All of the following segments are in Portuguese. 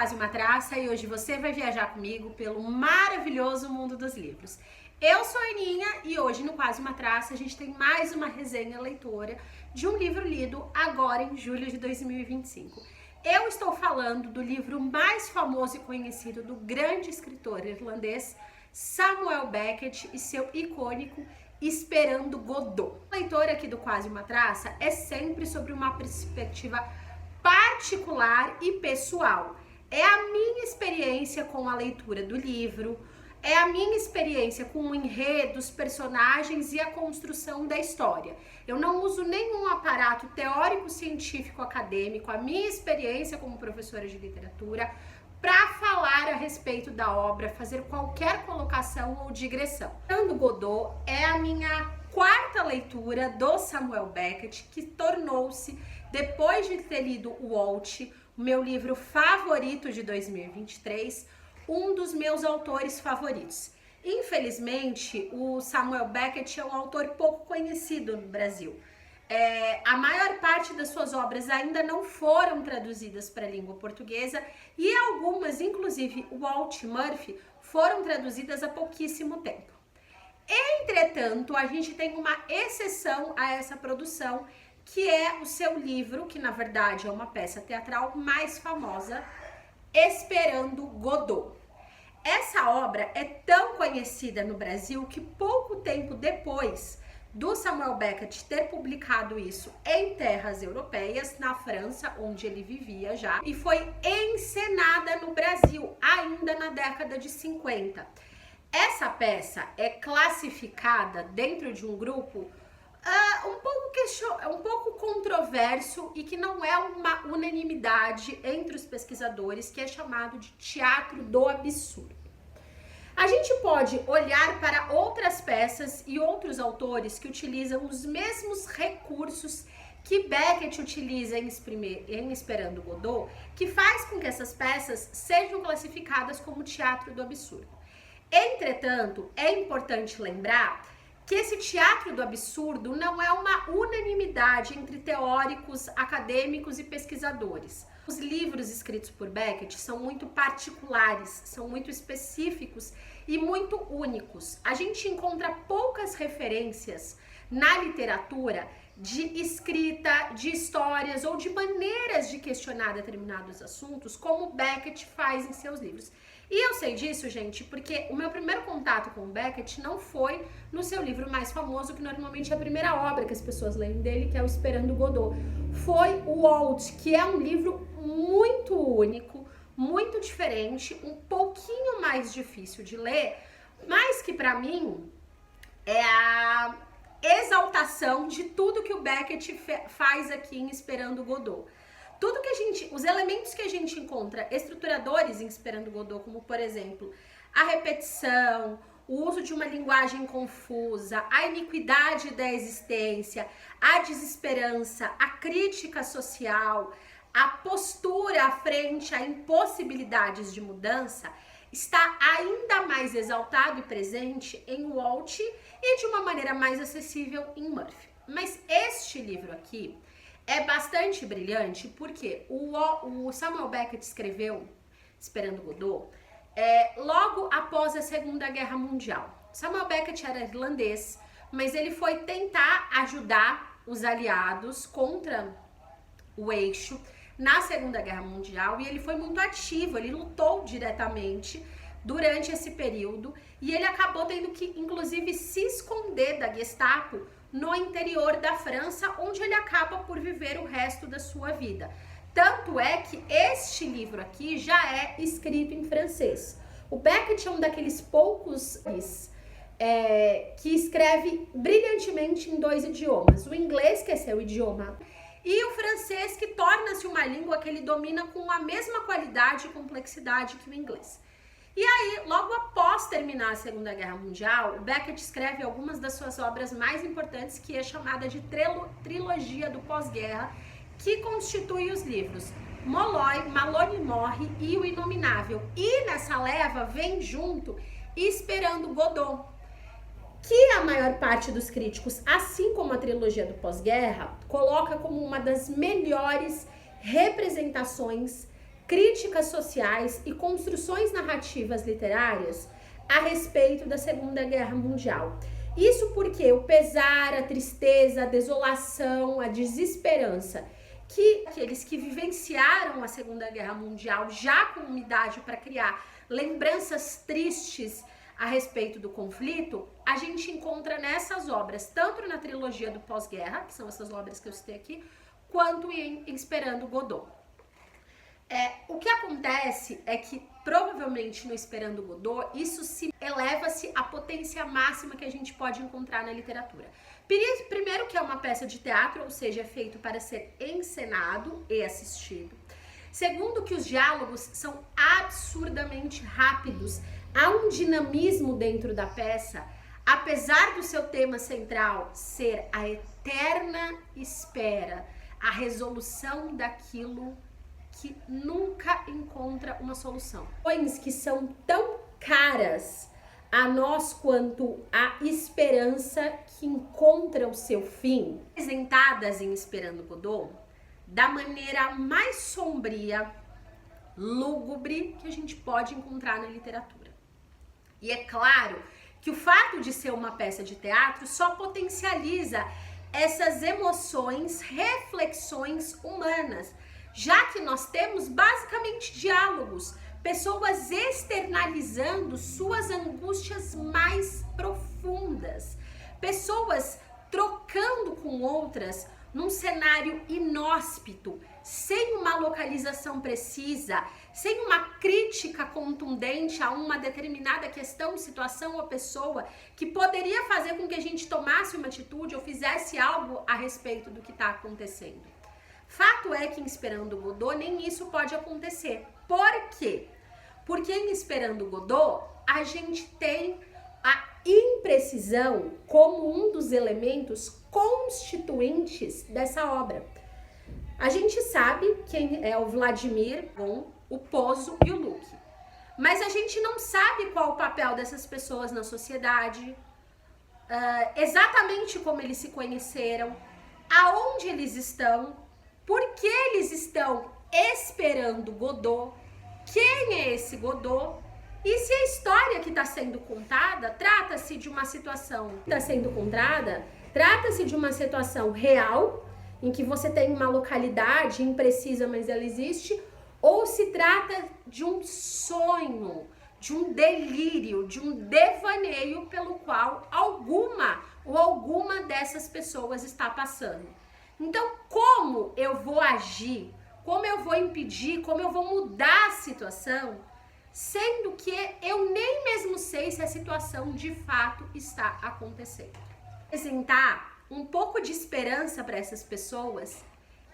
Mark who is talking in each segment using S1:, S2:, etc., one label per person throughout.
S1: Quase Uma Traça e hoje você vai viajar comigo pelo maravilhoso mundo dos livros. Eu sou a Aninha e hoje no Quase Uma Traça a gente tem mais uma resenha leitora de um livro lido agora em julho de 2025. Eu estou falando do livro mais famoso e conhecido do grande escritor irlandês Samuel Beckett e seu icônico Esperando Godot. A leitora aqui do Quase Uma Traça é sempre sobre uma perspectiva particular e pessoal. É a minha experiência com a leitura do livro, é a minha experiência com o enredo, os personagens e a construção da história. Eu não uso nenhum aparato teórico, científico, acadêmico, a minha experiência como professora de literatura, para falar a respeito da obra, fazer qualquer colocação ou digressão. Esperando Godot é a minha quarta leitura do Samuel Beckett, que tornou-se, depois de ter lido o Walt, o meu livro favorito de 2023, um dos meus autores favoritos. Infelizmente, o Samuel Beckett é um autor pouco conhecido no Brasil. A maior parte das suas obras ainda não foram traduzidas para a língua portuguesa e algumas, inclusive o Walt Murphy, foram traduzidas há pouquíssimo tempo. Entretanto, a gente tem uma exceção a essa produção, que é o seu livro, que na verdade é uma peça teatral mais famosa, Esperando Godot. Essa obra é tão conhecida no Brasil que pouco tempo depois do Samuel Beckett ter publicado isso em terras europeias, na França, onde ele vivia já, e foi encenada no Brasil ainda na década de 50. Essa peça é classificada dentro de um grupo um pouco controverso e que não é uma unanimidade entre os pesquisadores, que é chamado de teatro do absurdo. A gente pode olhar para outras peças e outros autores que utilizam os mesmos recursos que Beckett utiliza em Esperando Godot, que faz com que essas peças sejam classificadas como teatro do absurdo. Entretanto, é importante lembrar que esse teatro do absurdo não é uma unanimidade entre teóricos, acadêmicos e pesquisadores. Os livros escritos por Beckett são muito particulares, são muito específicos e muito únicos. A gente encontra poucas referências na literatura de escrita, de histórias ou de maneiras de questionar determinados assuntos, como Beckett faz em seus livros. E eu sei disso, gente, porque o meu primeiro contato com o Beckett não foi no seu livro mais famoso, que normalmente é a primeira obra que as pessoas leem dele, que é o Esperando Godot. Foi o Walt, que é um livro muito único, muito diferente, um pouquinho mais difícil de ler, mas que para mim é a exaltação de tudo que o Beckett faz aqui em Esperando Godot. Tudo que os elementos que a gente encontra estruturadores em Esperando Godot, como por exemplo, a repetição, o uso de uma linguagem confusa, a iniquidade da existência, a desesperança, a crítica social, a postura frente a impossibilidades de mudança, está ainda mais exaltado e presente em Walt e de uma maneira mais acessível em Murphy. Mas este livro aqui é bastante brilhante porque o Samuel Beckett escreveu Esperando Godot logo após a Segunda Guerra Mundial. Samuel Beckett era irlandês, mas ele foi tentar ajudar os aliados contra o eixo na Segunda Guerra Mundial e ele foi muito ativo, ele lutou diretamente durante esse período e ele acabou tendo que, inclusive, se esconder da Gestapo no interior da França, onde ele acaba por viver o resto da sua vida. Tanto é que este livro aqui já é escrito em francês. O Beckett é um daqueles poucos que escreve brilhantemente em dois idiomas. O inglês, que é seu idioma, e o francês, que torna-se uma língua que ele domina com a mesma qualidade e complexidade que o inglês. E aí, logo após terminar a Segunda Guerra Mundial, o Beckett escreve algumas das suas obras mais importantes, que é chamada de trilogia do pós-guerra, que constitui os livros Molloy, Malone Morre e O Inominável. E nessa leva vem junto Esperando Godot, que a maior parte dos críticos, assim como a trilogia do pós-guerra, coloca como uma das melhores representações críticas sociais e construções narrativas literárias a respeito da Segunda Guerra Mundial. Isso porque o pesar, a tristeza, a desolação, a desesperança que aqueles que vivenciaram a Segunda Guerra Mundial já com idade para criar lembranças tristes a respeito do conflito, a gente encontra nessas obras, tanto na trilogia do pós-guerra, que são essas obras que eu citei aqui, quanto em Esperando Godot. O que acontece é que provavelmente no Esperando Godot, isso se eleva-se à potência máxima que a gente pode encontrar na literatura. Primeiro que é uma peça de teatro, ou seja, é feito para ser encenado e assistido. Segundo que os diálogos são absurdamente rápidos, há um dinamismo dentro da peça, apesar do seu tema central ser a eterna espera, a resolução daquilo que nunca encontra uma solução. Coisas que são tão caras a nós quanto a esperança que encontra o seu fim, apresentadas em Esperando Godot, da maneira mais sombria, lúgubre que a gente pode encontrar na literatura. E é claro que o fato de ser uma peça de teatro só potencializa essas emoções, reflexões humanas, já que nós temos basicamente diálogos, pessoas externalizando suas angústias mais profundas, pessoas trocando com outras num cenário inóspito, sem uma localização precisa, sem uma crítica contundente a uma determinada questão, situação ou pessoa que poderia fazer com que a gente tomasse uma atitude ou fizesse algo a respeito do que está acontecendo. Fato é que em Esperando Godot nem isso pode acontecer. Por quê? Porque em Esperando Godot a gente tem a imprecisão como um dos elementos constituintes dessa obra. A gente sabe quem é o Vladimir, o Pozo e o Luke. Mas a gente não sabe qual o papel dessas pessoas na sociedade, exatamente como eles se conheceram, aonde eles estão, por que eles estão esperando Godot, quem é esse Godot, e se a história que está sendo contada trata-se de uma situação trata-se de uma situação real, em que você tem uma localidade imprecisa, mas ela existe, ou se trata de um sonho, de um delírio, de um devaneio pelo qual alguma dessas pessoas está passando. Então, como eu vou agir, como eu vou impedir, como eu vou mudar a situação, sendo que eu nem mesmo sei se a situação de fato está acontecendo. Apresentar um pouco de esperança para essas pessoas,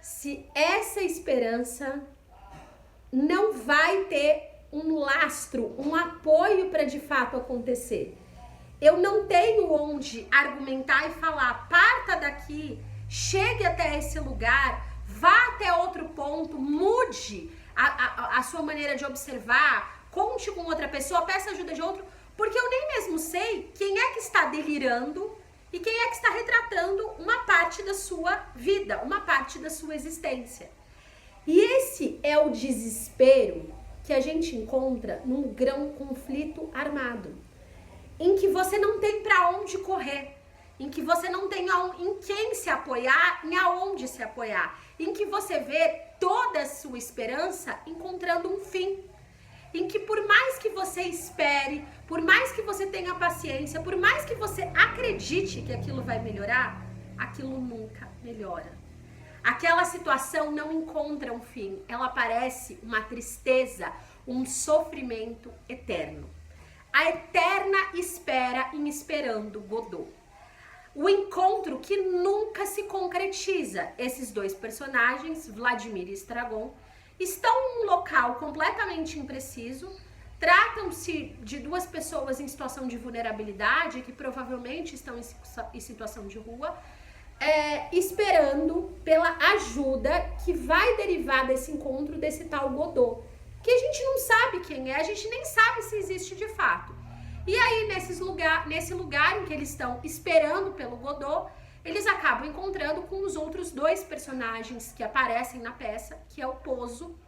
S1: se essa esperança não vai ter um lastro, um apoio para de fato acontecer. Eu não tenho onde argumentar e falar, parta daqui, chegue até esse lugar, vá até outro ponto, mude a sua maneira de observar, conte com outra pessoa, peça ajuda de outro, porque eu nem mesmo sei quem é que está delirando e quem é que está retratando uma parte da sua vida, uma parte da sua existência. E esse é o desespero que a gente encontra num grão conflito armado, em que você não tem para onde correr, em que você não tem em quem se apoiar, em aonde se apoiar, em que você vê toda a sua esperança encontrando um fim, em que por mais que você espere, por mais que você tenha paciência, por mais que você acredite que aquilo vai melhorar, aquilo nunca melhora. Aquela situação não encontra um fim, ela parece uma tristeza, um sofrimento eterno. A eterna espera em Esperando Godot. O encontro que nunca se concretiza. Esses dois personagens, Vladimir e Estragon, estão em um local completamente impreciso, tratam-se de duas pessoas em situação de vulnerabilidade, que provavelmente estão em situação de rua, esperando pela ajuda que vai derivar desse encontro desse tal Godot, que a gente não sabe quem é, a gente nem sabe se existe de fato. E aí, nesse lugar em que eles estão esperando pelo Godot, eles acabam encontrando com os outros dois personagens que aparecem na peça, que é o Pozo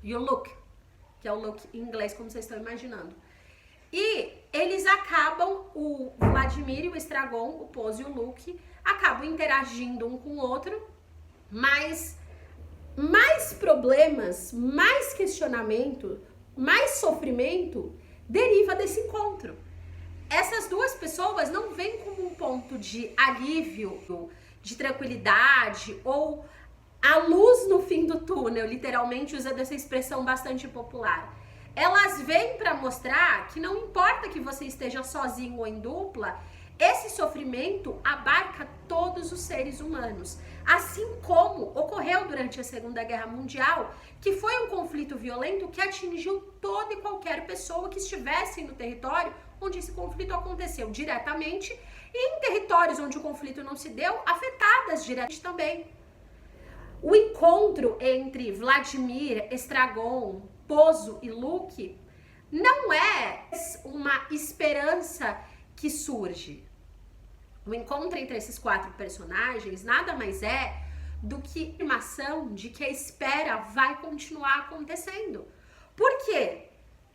S1: You look, que é o look em inglês, como vocês estão imaginando. E eles acabam, o Vladimir e o Estragon, o Pose e o Luke, acabam interagindo um com o outro, mas mais problemas, mais questionamento, mais sofrimento deriva desse encontro. Essas duas pessoas não vêm como um ponto de alívio, de tranquilidade ou a luz no fim do túnel, literalmente usando essa expressão bastante popular. Elas vêm para mostrar que não importa que você esteja sozinho ou em dupla, esse sofrimento abarca todos os seres humanos. Assim como ocorreu durante a Segunda Guerra Mundial, que foi um conflito violento que atingiu toda e qualquer pessoa que estivesse no território onde esse conflito aconteceu diretamente e em territórios onde o conflito não se deu, afetadas diretamente também. O encontro entre Vladimir, Estragon, Pozo e Luke não é uma esperança que surge. O encontro entre esses 4 personagens nada mais é do que a afirmação de que a espera vai continuar acontecendo. Por quê?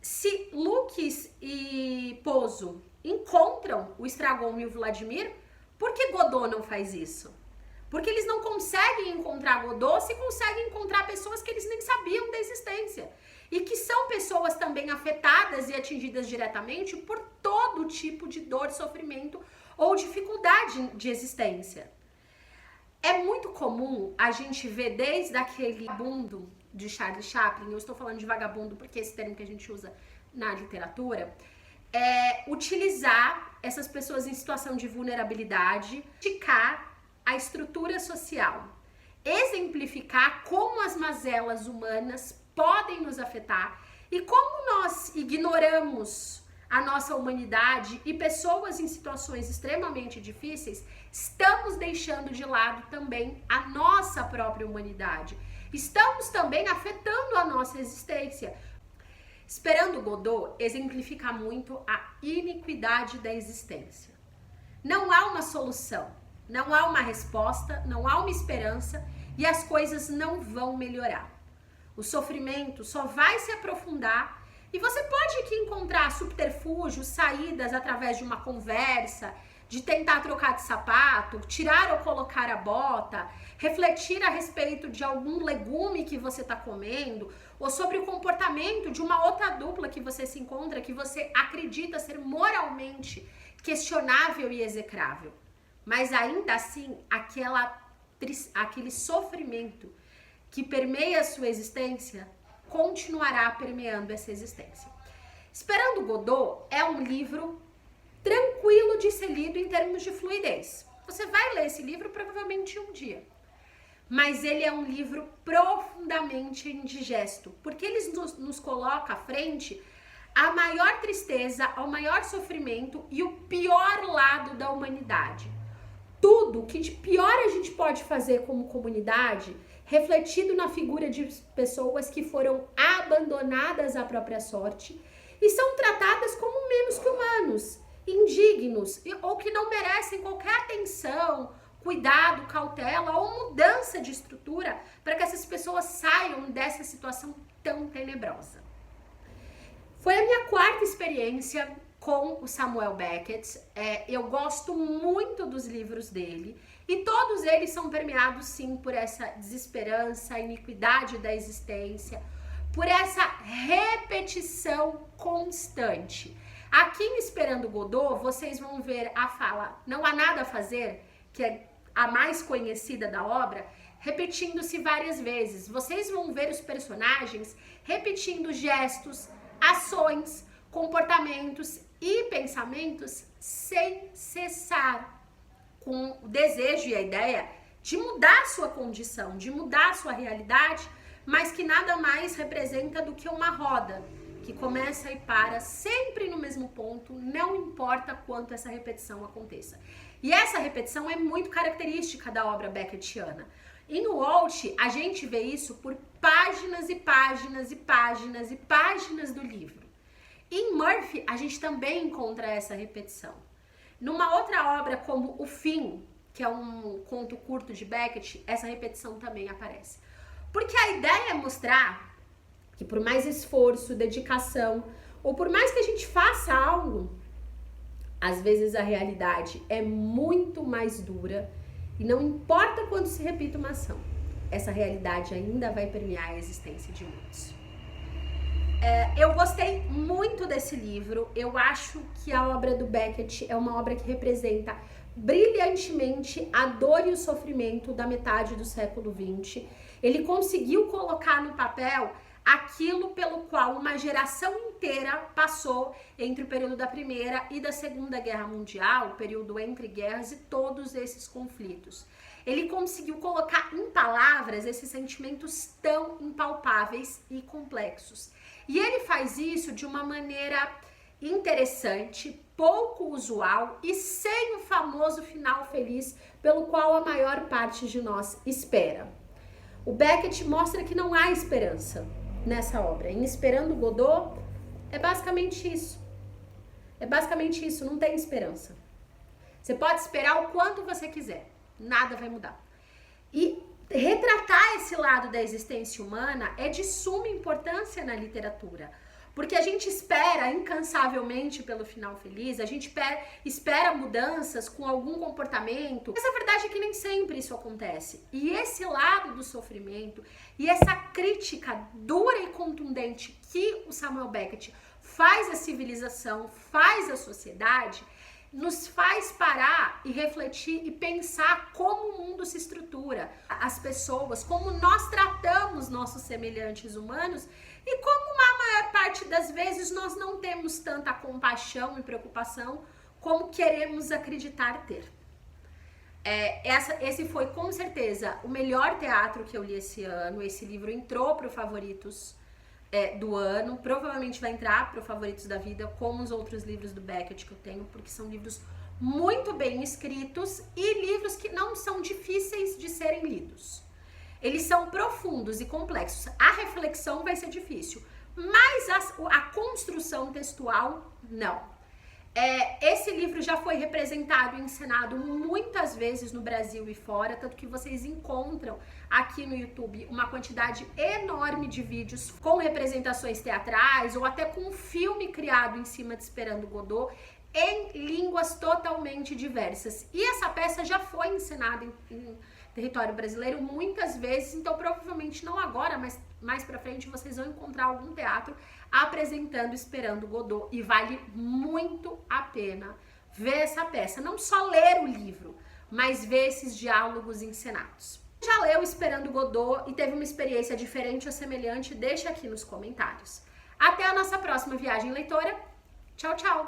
S1: Se Luke e Pozo encontram o Estragon e o Vladimir, por que Godot não faz isso? Porque eles não conseguem encontrar Godot se conseguem encontrar pessoas que eles nem sabiam da existência. E que são pessoas também afetadas e atingidas diretamente por todo tipo de dor, sofrimento ou dificuldade de existência. É muito comum a gente ver desde aquele vagabundo de Charlie Chaplin, eu estou falando de vagabundo porque esse termo que a gente usa na literatura, utilizar essas pessoas em situação de vulnerabilidade, criticar a estrutura social, exemplificar como as mazelas humanas podem nos afetar e como nós ignoramos a nossa humanidade e pessoas em situações extremamente difíceis, estamos deixando de lado também a nossa própria humanidade. Estamos também afetando a nossa existência. Esperando Godot exemplifica muito a iniquidade da existência. Não há uma solução, não há uma resposta, não há uma esperança e as coisas não vão melhorar. O sofrimento só vai se aprofundar e você pode aqui encontrar subterfúgios, saídas através de uma conversa, de tentar trocar de sapato, tirar ou colocar a bota, refletir a respeito de algum legume que você está comendo, ou sobre o comportamento de uma outra dupla que você se encontra, que você acredita ser moralmente questionável e execrável. Mas ainda assim, aquele sofrimento que permeia a sua existência continuará permeando essa existência. Esperando Godot é um livro tranquilo de ser lido em termos de fluidez. Você vai ler esse livro provavelmente um dia. Mas ele é um livro profundamente indigesto, porque ele nos coloca à frente a maior tristeza, o maior sofrimento e o pior lado da humanidade. Tudo que de pior a gente pode fazer como comunidade, refletido na figura de pessoas que foram abandonadas à própria sorte e são tratadas como menos que humanos, indignos ou que não merecem qualquer atenção, cuidado, cautela ou mudança de estrutura para que essas pessoas saiam dessa situação tão tenebrosa. Foi a minha 4ª experiência com o Samuel Beckett. Eu gosto muito dos livros dele e todos eles são permeados sim por essa desesperança, a iniquidade da existência, por essa repetição constante. Aqui em Esperando Godot, vocês vão ver a fala "não há nada a fazer", que é a mais conhecida da obra, repetindo-se várias vezes. Vocês vão ver os personagens repetindo gestos, ações, comportamentos e pensamentos sem cessar, com o desejo e a ideia de mudar a sua condição, de mudar a sua realidade, mas que nada mais representa do que uma roda que começa e para sempre no mesmo ponto, não importa quanto essa repetição aconteça. E essa repetição é muito característica da obra beckettiana. Em Walt, a gente vê isso por páginas e páginas e páginas e páginas do livro. Em Murphy, a gente também encontra essa repetição. Numa outra obra como O Fim, que é um conto curto de Beckett, essa repetição também aparece. Porque a ideia é mostrar que por mais esforço, dedicação, ou por mais que a gente faça algo, às vezes a realidade é muito mais dura e não importa quando se repita uma ação, essa realidade ainda vai permear a existência de muitos. Eu gostei muito desse livro, eu acho que a obra do Beckett é uma obra que representa brilhantemente a dor e o sofrimento da metade do século XX. Ele conseguiu colocar no papel aquilo pelo qual uma geração inteira passou entre o período da Primeira e da Segunda Guerra Mundial, o período entre guerras e todos esses conflitos. Ele conseguiu colocar em palavras esses sentimentos tão impalpáveis e complexos. E ele faz isso de uma maneira interessante, pouco usual e sem o famoso final feliz pelo qual a maior parte de nós espera. O Beckett mostra que não há esperança nessa obra. Em Esperando Godot, é basicamente isso. É basicamente isso, não tem esperança. Você pode esperar o quanto você quiser, nada vai mudar. E retratar esse lado da existência humana é de suma importância na literatura, porque a gente espera incansavelmente pelo final feliz, a gente espera mudanças com algum comportamento, mas a verdade é que nem sempre isso acontece. E esse lado do sofrimento e essa crítica dura e contundente que o Samuel Beckett faz à civilização, faz à sociedade, nos faz parar e refletir e pensar como o mundo se estrutura, as pessoas, como nós tratamos nossos semelhantes humanos e como a maior parte das vezes nós não temos tanta compaixão e preocupação como queremos acreditar ter. Esse foi com certeza o melhor teatro que eu li esse ano. Esse livro entrou para o favoritos do ano, provavelmente vai entrar para o favoritos da vida, como os outros livros do Beckett que eu tenho, porque são livros muito bem escritos e livros que não são difíceis de serem lidos. Eles são profundos e complexos. A reflexão vai ser difícil, mas a construção textual, não. Esse livro já foi representado e encenado muitas vezes no Brasil e fora, tanto que vocês encontram aqui no YouTube uma quantidade enorme de vídeos com representações teatrais ou até com um filme criado em cima de Esperando Godot em línguas totalmente diversas. E essa peça já foi encenada em território brasileiro muitas vezes, então provavelmente não agora, mas mais pra frente vocês vão encontrar algum teatro apresentando Esperando Godot e vale muito a pena ver essa peça, não só ler o livro, mas ver esses diálogos encenados. Já leu Esperando Godot e teve uma experiência diferente ou semelhante? Deixa aqui nos comentários. Até a nossa próxima viagem leitora. Tchau, tchau!